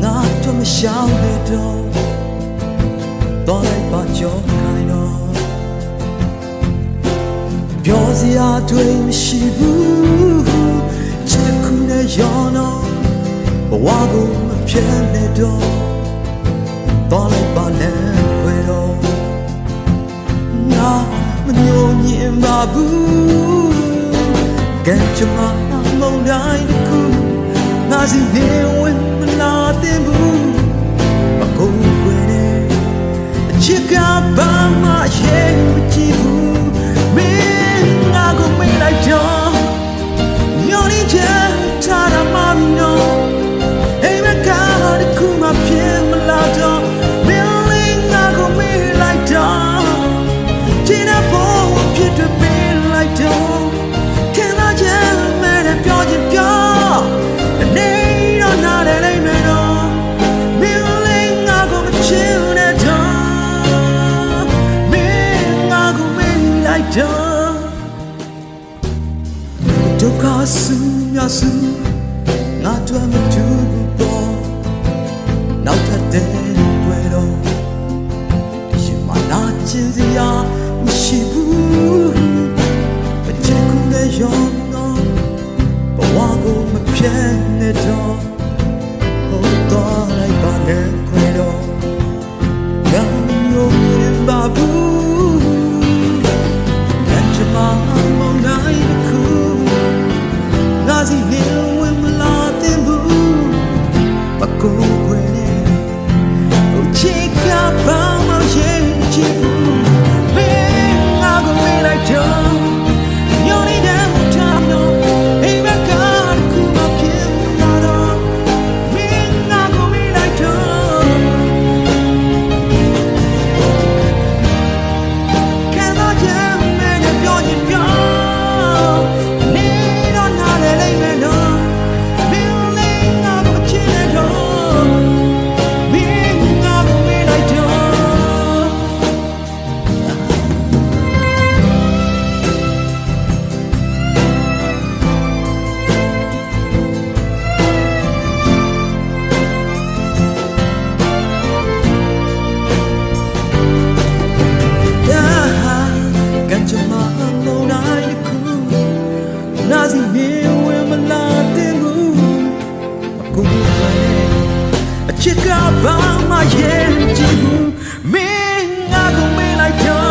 ငါတို့မရှောင်နေတော့တော်လိုက်ပါကြောက်ခိုင်းတော့ပြောစရာတွေမရှိဘူးချစ်ခုနဲ့ရောတော့ဘဝကိုမပြတ်နေတော့တော်လိုက်ပါနဲ့ခွေတော့ငါမညှို့ညင်ပါဘူးကဲချမမုန်တိုင်းတစ်ခုငါစီနေဝင်မလာတဲ့ဘူးမကုန်ွယ်နဲ့အချစ်ကဘာမှရဲ့မကြည့်ဘူးမင်းငါကိုမေးလိုက်တော့ညော်နေချင်ထားတာမှမနော်အိမ်မကားတစ်ခုမှဖြစ်မလာတော့မင်းလေးငါကိုမေးလိုက်တော့ချင်တဲ့ဘဝဖြစ်တဲ့ပေးလိုက်တော့ခံစားချက်မဲ့ပြောချင်ပြောဒုက္ခစုမြစုငါတို့မတူဘူးပေါ့နောက်ထပ်တဲ့ွယ်တော့ရှင်မနာချင်စရာမရှိဘူးအချစ်ကူနဲ့ရောတော့ဘဝကိုမပြတ်နဲ့တော့ဟိုတော့လိုက်ပါနဲ့ခွေတော့ငါမျိုးရင်ပါဘူးနဲ့ချမမောင်နိုင်ခုငါစီနေဝင်မလာတဲ့ဘူးမကိုွယ်နဲ့ဟိုချစ်ကဘာမှရဲ့ချစ်ဘူးမင်းငါကိုမေးလိုက်တော့ညိုနေတဲ့ချမ်းတော့အိမ်မကားခုမှဖြစ်လာတော့မင်းငါကိုမေးလိုက်တော့ခံစားချက်မဲ့ပြောချင်ပြောနာစီနေဝင်မလာတဲ့ဘူးအကုန်လုံးအချစ်ကဘာမှရဲ့ကြည့်ဘူးမင်းငါကိုမေးလိုက်တော့